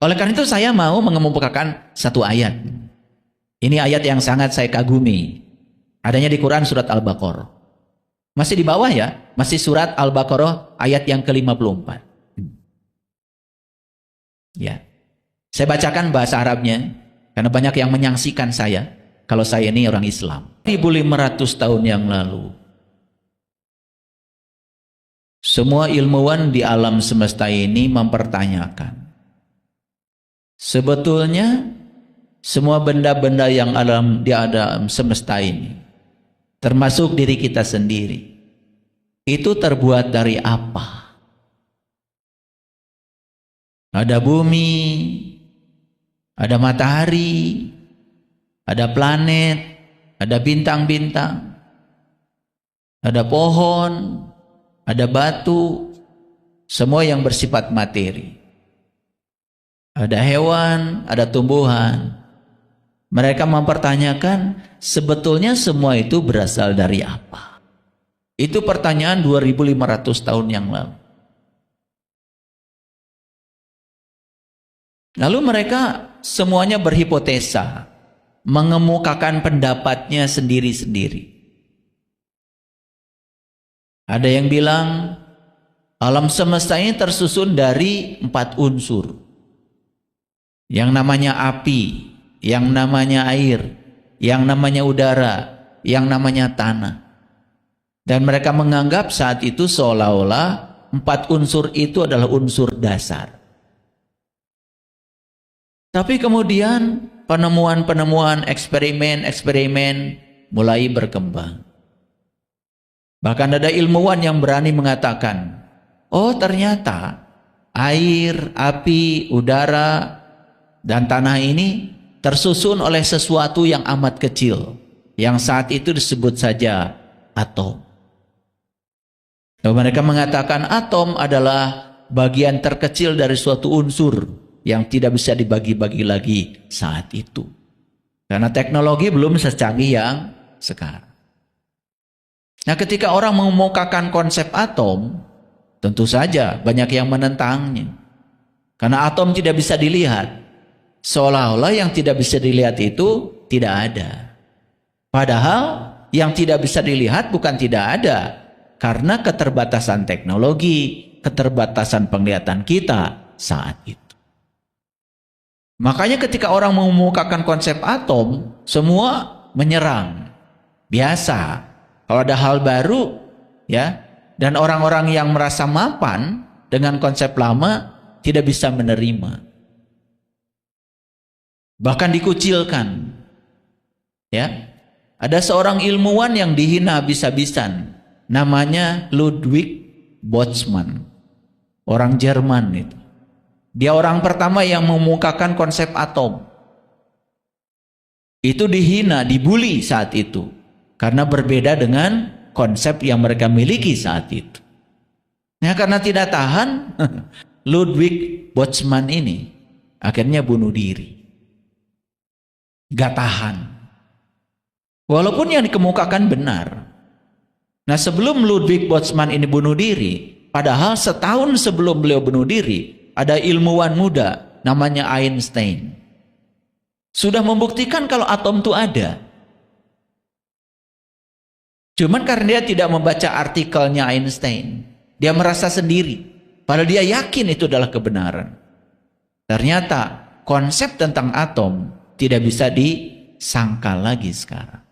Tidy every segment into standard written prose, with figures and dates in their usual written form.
Oleh karena itu saya mau mengemukakan satu ayat. Ini ayat yang sangat saya kagumi. Adanya di Quran surat Al-Baqarah. Masih di bawah ya, masih surat Al-Baqarah ayat yang ke-54. Ya. Saya bacakan bahasa Arabnya karena banyak yang menyaksikan saya kalau saya ini orang Islam. 1500 tahun yang lalu, semua ilmuwan di alam semesta ini mempertanyakan, sebetulnya semua benda-benda yang di alam semesta ini, termasuk diri kita sendiri, itu terbuat dari apa? Ada bumi, ada matahari, ada planet, ada bintang-bintang, ada pohon, ada batu, semua yang bersifat materi. Ada hewan, ada tumbuhan. Mereka mempertanyakan, sebetulnya semua itu berasal dari apa? Itu pertanyaan 2500 tahun yang lalu. Lalu mereka semuanya berhipotesa, mengemukakan pendapatnya sendiri-sendiri. Ada yang bilang, alam semesta ini tersusun dari 4 unsur. Yang namanya api, yang namanya air, yang namanya udara, yang namanya tanah. Dan mereka menganggap saat itu seolah-olah 4 unsur itu adalah unsur dasar. Tapi kemudian penemuan-penemuan, eksperimen-eksperimen mulai berkembang. Bahkan ada ilmuwan yang berani mengatakan, oh ternyata air, api, udara, dan tanah ini tersusun oleh sesuatu yang amat kecil, yang saat itu disebut saja atom. Lalu mereka mengatakan atom adalah bagian terkecil dari suatu unsur yang tidak bisa dibagi-bagi lagi saat itu. Karena teknologi belum secanggih yang sekarang. Nah, ketika orang mengemukakan konsep atom, tentu saja banyak yang menentangnya. Karena atom tidak bisa dilihat. Seolah-olah yang tidak bisa dilihat itu tidak ada. Padahal yang tidak bisa dilihat bukan tidak ada. Karena keterbatasan teknologi, keterbatasan penglihatan kita saat itu. Makanya ketika orang mengemukakan konsep atom, semua menyerang. Biasa. Kalau ada hal baru, ya, dan orang-orang yang merasa mapan dengan konsep lama tidak bisa menerima. Bahkan dikucilkan. Ya. Ada seorang ilmuwan yang dihina habis-habisan. Namanya Ludwig Boltzmann. Orang Jerman itu. Dia orang pertama yang memukakan konsep atom. Itu dihina, dibully saat itu. Karena berbeda dengan konsep yang mereka miliki saat itu. Ya, karena tidak tahan, Ludwig Boltzmann ini akhirnya bunuh diri. Gak tahan. Walaupun yang dikemukakan benar. Nah, sebelum Ludwig Boltzmann ini bunuh diri, padahal setahun sebelum beliau bunuh diri, ada ilmuwan muda namanya Einstein. Sudah membuktikan kalau atom itu ada. Cuman karena dia tidak membaca artikelnya Einstein, dia merasa sendiri. Padahal dia yakin itu adalah kebenaran. Ternyata konsep tentang atom tidak bisa disangkal lagi sekarang.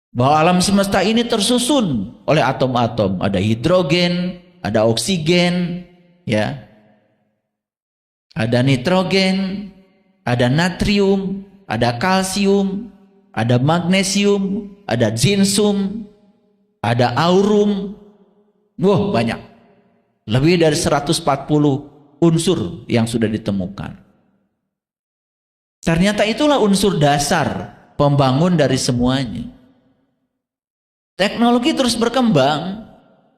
Bahwa alam semesta ini tersusun oleh atom-atom. Ada hidrogen, ada oksigen, ya. Ada nitrogen, ada natrium, ada kalsium, ada magnesium, ada zinsum, ada aurum. Wah, banyak. Lebih dari 140 unsur yang sudah ditemukan. Ternyata itulah unsur dasar pembangun dari semuanya. Teknologi terus berkembang.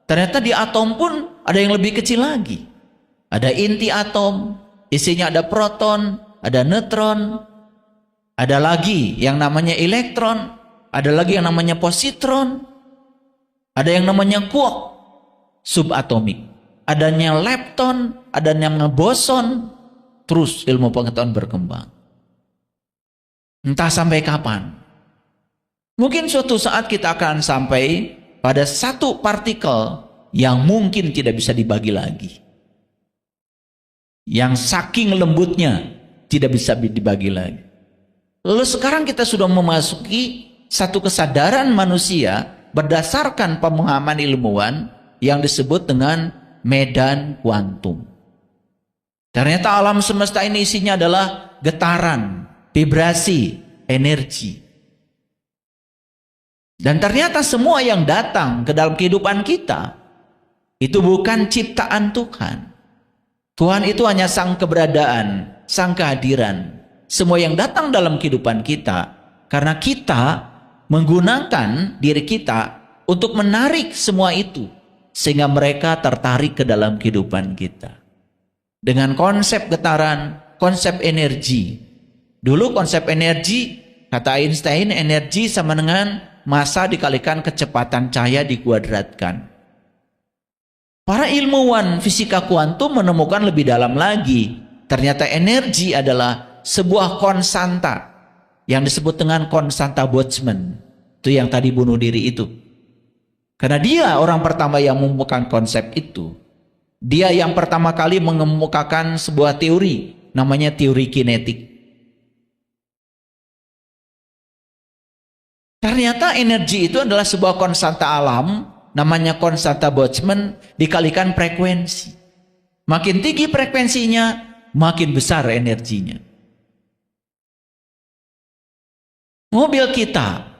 Ternyata di atom pun ada yang lebih kecil lagi. Ada inti atom. Isinya ada proton, ada neutron, ada lagi yang namanya elektron, ada lagi yang namanya positron, ada yang namanya quark subatomik, adanya lepton, adanya boson, terus ilmu pengetahuan berkembang. Entah sampai kapan. Mungkin suatu saat kita akan sampai pada satu partikel yang mungkin tidak bisa dibagi lagi. Yang saking lembutnya tidak bisa dibagi lagi. Lalu sekarang kita sudah memasuki satu kesadaran manusia berdasarkan pemahaman ilmuwan yang disebut dengan medan kuantum. Ternyata alam semesta ini isinya adalah getaran, vibrasi, energi. Dan ternyata semua yang datang ke dalam kehidupan kita itu bukan ciptaan Tuhan. Tuhan itu hanya sang keberadaan, sang kehadiran. Semua yang datang dalam kehidupan kita karena kita menggunakan diri kita untuk menarik semua itu sehingga mereka tertarik ke dalam kehidupan kita. Dengan konsep getaran, konsep energi. Dulu konsep energi, kata Einstein, energi sama dengan massa dikalikan kecepatan cahaya dikuadratkan. Para ilmuwan fisika kuantum menemukan lebih dalam lagi. Ternyata energi adalah sebuah konstanta yang disebut dengan konstanta Boltzmann. Itu yang tadi bunuh diri itu. Karena dia orang pertama yang menemukan konsep itu. Dia yang pertama kali mengemukakan sebuah teori, namanya teori kinetik. Ternyata energi itu adalah sebuah konstanta alam, namanya konstanta Boltzmann, dikalikan frekuensi. Makin tinggi frekuensinya, makin besar energinya. Mobil kita,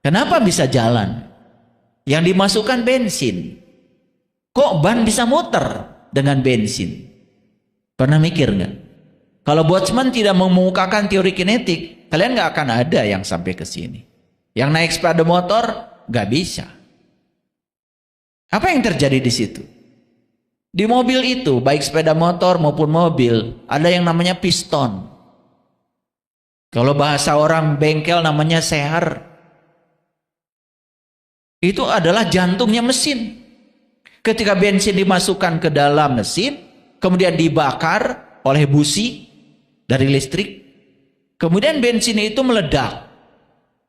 kenapa bisa jalan? Yang dimasukkan bensin. Kok ban bisa muter dengan bensin? Pernah mikir nggak? Kalau Boltzmann tidak mengemukakan teori kinetik, kalian nggak akan ada yang sampai ke sini. Yang naik sepeda motor nggak bisa. Apa yang terjadi di situ? Di mobil itu, baik sepeda motor maupun mobil, ada yang namanya piston. Kalau bahasa orang bengkel namanya sehar. Itu adalah jantungnya mesin. Ketika bensin dimasukkan ke dalam mesin, kemudian dibakar oleh busi dari listrik, kemudian bensin itu meledak.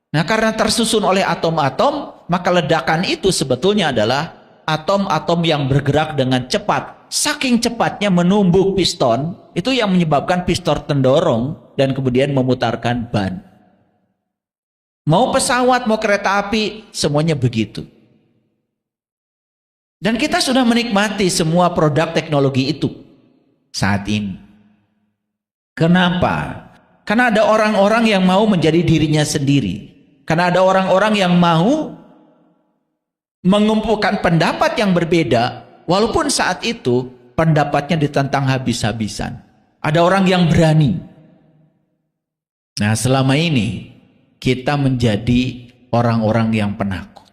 Nah, karena tersusun oleh atom-atom, maka ledakan itu sebetulnya adalah atom-atom yang bergerak dengan cepat. Saking cepatnya menumbuk piston, itu yang menyebabkan piston terdorong dan kemudian memutarkan ban. Mau pesawat, mau kereta api, semuanya begitu. Dan kita sudah menikmati semua produk teknologi itu saat ini. Kenapa? Karena ada orang-orang yang mau menjadi dirinya sendiri. Karena ada orang-orang yang mau mengumpulkan pendapat yang berbeda, walaupun saat itu pendapatnya ditentang habis-habisan. Ada orang yang berani. Nah, selama ini kita menjadi orang-orang yang penakut.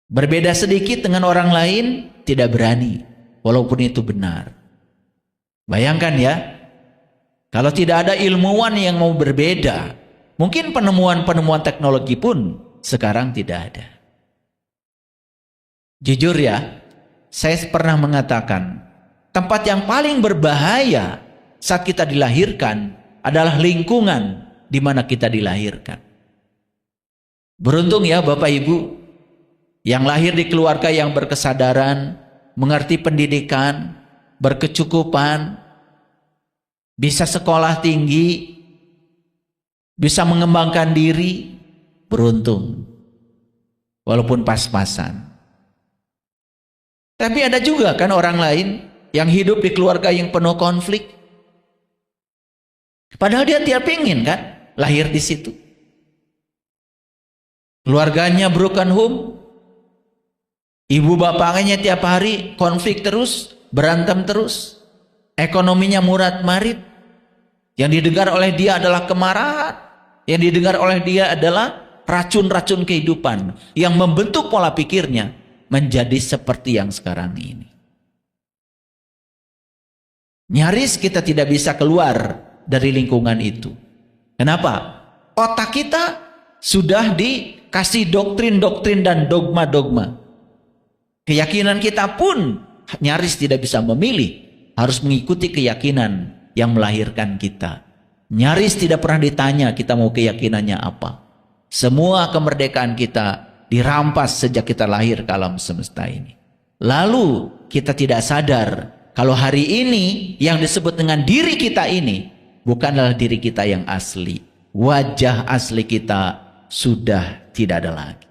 Berbeda sedikit dengan orang lain, tidak berani, walaupun itu benar. Bayangkan ya, kalau tidak ada ilmuwan yang mau berbeda, mungkin penemuan-penemuan teknologi pun sekarang tidak ada. Jujur ya, saya pernah mengatakan, tempat yang paling berbahaya saat kita dilahirkan adalah lingkungan di mana kita dilahirkan. Beruntung ya Bapak Ibu, yang lahir di keluarga yang berkesadaran, mengerti pendidikan, berkecukupan, bisa sekolah tinggi, bisa mengembangkan diri, beruntung. Walaupun pas-pasan. Tapi ada juga kan orang lain yang hidup di keluarga yang penuh konflik. Padahal dia tidak ingin kan lahir di situ. Keluarganya broken home. Ibu bapaknya tiap hari konflik terus, berantem terus. Ekonominya murat-marit. Yang didengar oleh dia adalah kemarahan. Yang didengar oleh dia adalah racun-racun kehidupan. Yang membentuk pola pikirnya menjadi seperti yang sekarang ini. Nyaris kita tidak bisa keluar dari lingkungan itu. Kenapa? Otak kita sudah dikasih doktrin-doktrin dan dogma-dogma. Keyakinan kita pun nyaris tidak bisa memilih, harus mengikuti keyakinan yang melahirkan kita. Nyaris tidak pernah ditanya kita mau keyakinannya apa. Semua kemerdekaan kita dirampas sejak kita lahir ke alam semesta ini. Lalu kita tidak sadar kalau hari ini yang disebut dengan diri kita ini bukanlah diri kita yang asli. Wajah asli kita sudah tidak ada lagi.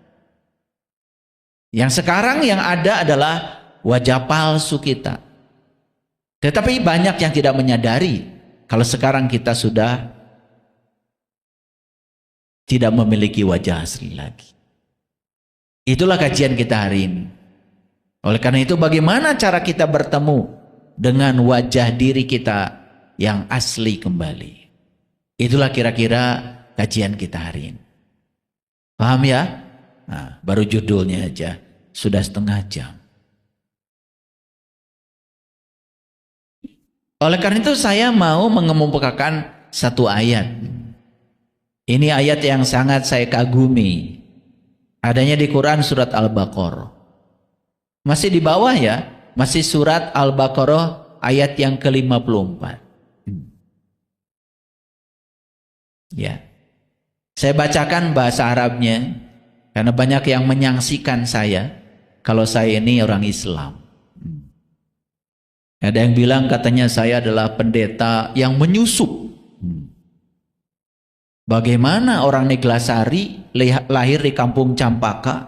Yang sekarang yang ada adalah wajah palsu kita. Tetapi banyak yang tidak menyadari kalau sekarang kita sudah tidak memiliki wajah asli lagi. Itulah kajian kita hari ini. Oleh karena itu bagaimana cara kita bertemu dengan wajah diri kita yang asli kembali. Itulah kira-kira kajian kita hari ini. Paham ya? Nah, baru judulnya aja sudah setengah jam. Oleh karena itu saya mau mengemukakan satu ayat. Ini ayat yang sangat saya kagumi. Adanya di Quran surat Al-Baqarah. Masih di bawah ya, masih surat Al-Baqarah ayat yang ke-54. Ya. Saya bacakan bahasa Arabnya karena banyak yang menyaksikan saya kalau saya ini orang Islam. Ada yang bilang katanya saya adalah pendeta yang menyusup. Bagaimana orang Neglasari lahir di kampung Campaka,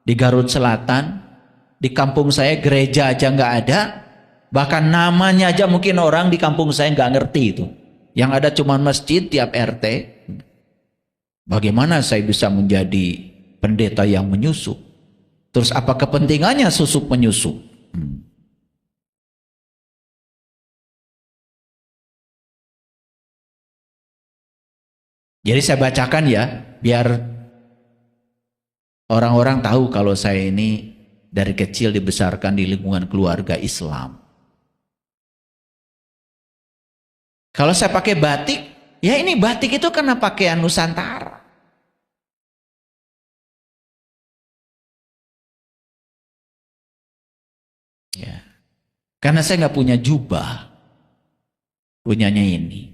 di Garut Selatan, di kampung saya gereja aja nggak ada, bahkan namanya aja mungkin orang di kampung saya nggak ngerti itu. Yang ada cuma masjid tiap RT. Bagaimana saya bisa menjadi pendeta yang menyusup? Terus apa kepentingannya susup menyusup? Jadi saya bacakan ya, biar orang-orang tahu kalau saya ini dari kecil dibesarkan di lingkungan keluarga Islam. Kalau saya pakai batik, ya ini batik itu karena pakaian Nusantara. Ya, karena saya nggak punya jubah, punyanya ini.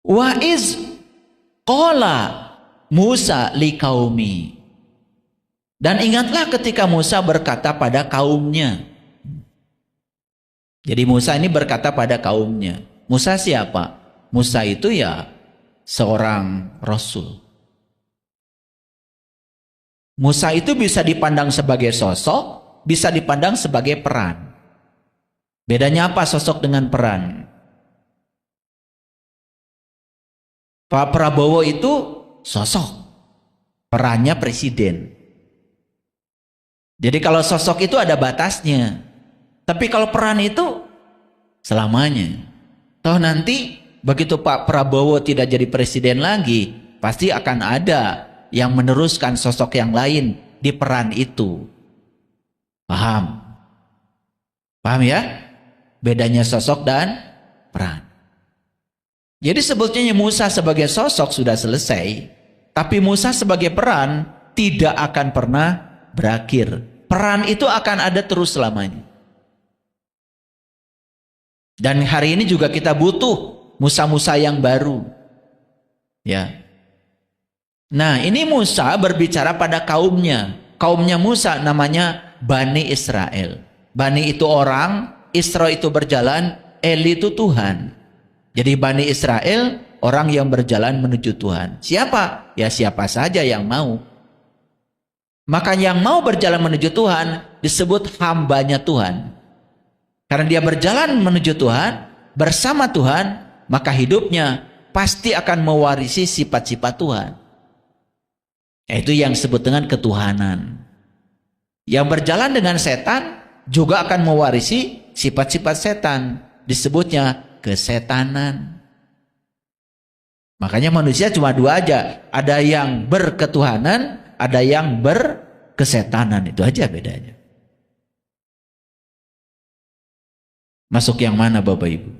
Wa iz qala Musa liqaumi. Dan ingatlah ketika Musa berkata pada kaumnya. Jadi Musa ini berkata pada kaumnya. Musa siapa? Musa itu ya seorang rasul. Musa itu bisa dipandang sebagai sosok, bisa dipandang sebagai peran. Bedanya apa sosok dengan peran? Pak Prabowo itu sosok, perannya presiden. Jadi kalau sosok itu ada batasnya, tapi kalau peran itu selamanya. Toh nanti begitu Pak Prabowo tidak jadi presiden lagi, pasti akan ada yang meneruskan sosok yang lain di peran itu. Paham? Paham ya? Bedanya sosok dan peran. Jadi sebetulnya Musa sebagai sosok sudah selesai, tapi Musa sebagai peran tidak akan pernah berakhir. Peran itu akan ada terus selamanya. Dan hari ini juga kita butuh Musa-Musa yang baru. Ya. Nah, ini Musa berbicara pada kaumnya. Kaumnya Musa namanya Bani Israel. Bani itu orang, Isra itu berjalan, Eli itu Tuhan. Jadi Bani Israel orang yang berjalan menuju Tuhan. Siapa? Ya siapa saja yang mau. Maka yang mau berjalan menuju Tuhan disebut hambanya Tuhan. Karena dia berjalan menuju Tuhan, bersama Tuhan, maka hidupnya pasti akan mewarisi sifat-sifat Tuhan. Itu yang disebut dengan ketuhanan. Yang berjalan dengan setan juga akan mewarisi sifat-sifat setan. Disebutnya kesetanan. Makanya manusia cuma dua aja. Ada yang berketuhanan, ada yang berkesetanan. Itu aja bedanya. Masuk yang mana Bapak Ibu?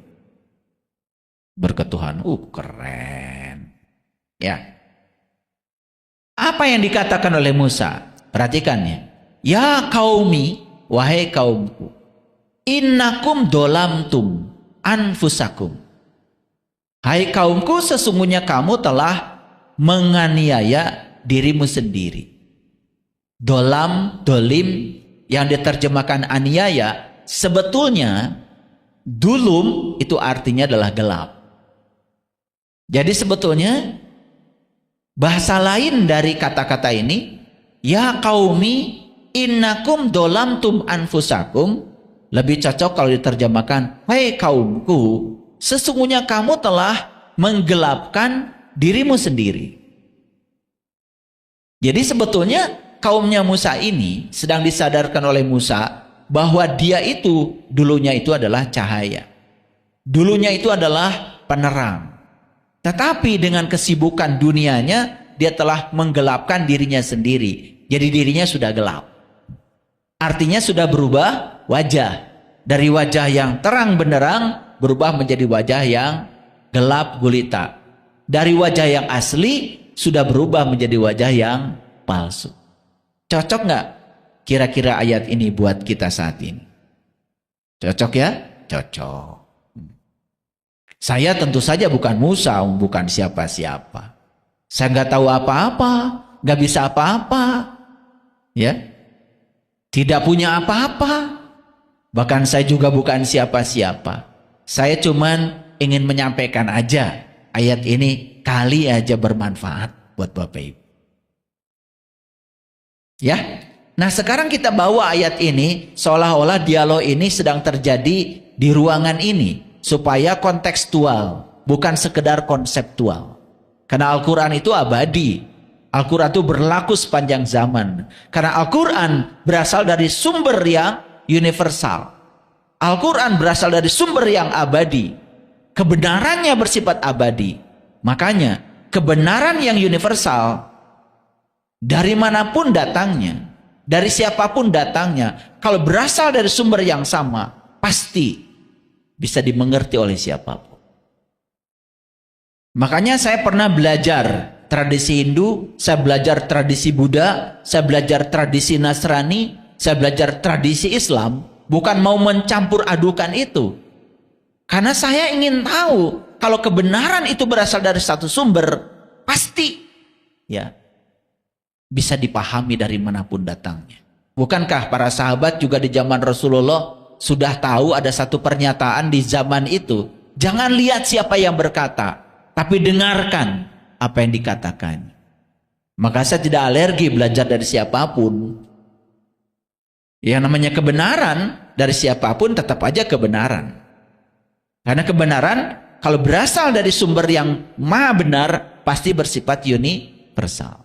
Berketuhanan. Keren. Ya. Apa yang dikatakan oleh Musa? Perhatikan ya. Ya kaumi, wahai kaumku. Innakum dolamtum anfusakum. Hai kaumku, sesungguhnya kamu telah menganiaya dirimu sendiri. Dolam, dolim yang diterjemahkan aniaya, sebetulnya dulum itu artinya adalah gelap. Jadi sebetulnya bahasa lain dari kata-kata ini, ya qaumi innakum dolamtum anfusakum, lebih cocok kalau diterjemahkan, hai kaumku, sesungguhnya kamu telah menggelapkan dirimu sendiri. Jadi sebetulnya kaumnya Musa ini sedang disadarkan oleh Musa bahwa dia itu dulunya itu adalah cahaya. Dulunya itu adalah penerang. Tetapi dengan kesibukan dunianya, dia telah menggelapkan dirinya sendiri. Jadi dirinya sudah gelap. Artinya sudah berubah wajah. Dari wajah yang terang benderang berubah menjadi wajah yang gelap gulita. Dari wajah yang asli sudah berubah menjadi wajah yang palsu. Cocok nggak kira-kira ayat ini buat kita saat ini? Cocok ya? Cocok. Saya tentu saja bukan Musa, bukan siapa-siapa. Saya nggak tahu apa-apa, nggak bisa apa-apa, ya, tidak punya apa-apa. Bahkan saya juga bukan siapa-siapa. Saya cuman ingin menyampaikan aja ayat ini kali aja bermanfaat buat Bapak Ibu. Ya, nah sekarang kita bawa ayat ini seolah-olah dialog ini sedang terjadi di ruangan ini supaya kontekstual, bukan sekedar konseptual. Karena Al-Quran itu abadi, Al-Quran itu berlaku sepanjang zaman. Karena Al-Quran berasal dari sumber yang universal. Al-Quran berasal dari sumber yang abadi. Kebenarannya bersifat abadi. Makanya kebenaran yang universal dari manapun datangnya, dari siapapun datangnya, kalau berasal dari sumber yang sama, pasti bisa dimengerti oleh siapapun. Makanya saya pernah belajar tradisi Hindu, saya belajar tradisi Buddha, saya belajar tradisi Nasrani, saya belajar tradisi Islam, bukan mau mencampur adukan itu. Karena saya ingin tahu, kalau kebenaran itu berasal dari satu sumber, pasti ya bisa dipahami dari manapun datangnya. Bukankah para sahabat juga di zaman Rasulullah sudah tahu ada satu pernyataan di zaman itu, jangan lihat siapa yang berkata, tapi dengarkan apa yang dikatakan. Maka saya tidak alergi belajar dari siapapun. Yang namanya kebenaran dari siapapun tetap aja kebenaran. Karena kebenaran kalau berasal dari sumber yang maha benar pasti bersifat universal.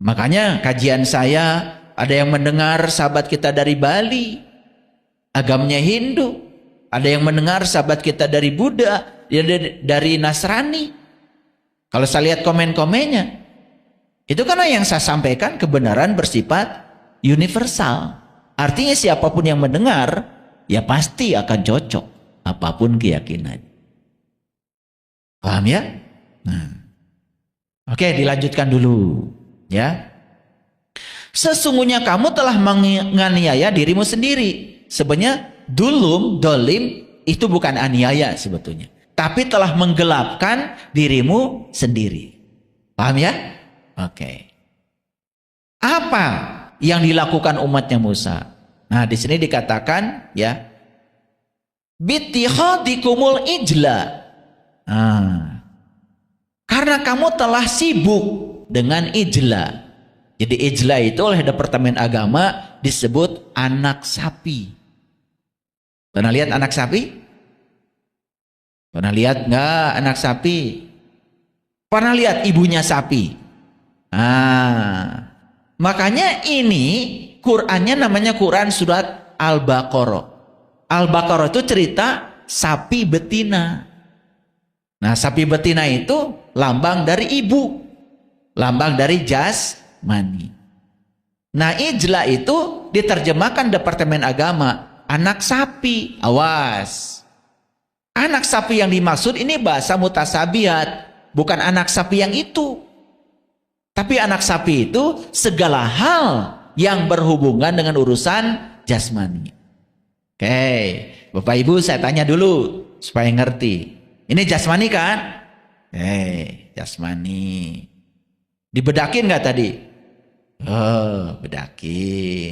Makanya kajian saya ada yang mendengar sahabat kita dari Bali, agamanya Hindu, ada yang mendengar sahabat kita dari Buddha, dari Nasrani. Kalau saya lihat komen-komennya, itu karena yang saya sampaikan kebenaran bersifat universal. Artinya siapapun yang mendengar, ya pasti akan cocok, apapun keyakinan. Paham ya? Nah. Oke, dilanjutkan dulu. Ya, sesungguhnya kamu telah menganiaya dirimu sendiri. Sebenarnya dolim itu bukan aniaya sebetulnya, tapi telah menggelapkan dirimu sendiri. Paham ya? Oke. Apa yang dilakukan umatnya Musa? Nah, di sini dikatakan ya, bittikhadikumul ijla. Karena kamu telah sibuk dengan ijla. Jadi ijla itu oleh Departemen Agama disebut anak sapi. Pernah lihat anak sapi? Pernah lihat nggak anak sapi? Pernah lihat ibunya sapi? Makanya ini Qur'annya namanya Quran surat Al-Baqarah. Al-Baqarah itu cerita sapi betina. Nah, sapi betina itu lambang dari ibu. Lambang dari jasmani. Nah, ijla itu diterjemahkan Departemen Agama anak sapi. Awas, anak sapi yang dimaksud ini bahasa mutasabihat, bukan anak sapi yang itu. Tapi anak sapi itu segala hal yang berhubungan dengan urusan jasmani. Oke, Bapak Ibu saya tanya dulu supaya ngerti. Ini jasmani kan? Jasmani. Dibedakin nggak tadi? Oh, bedakin.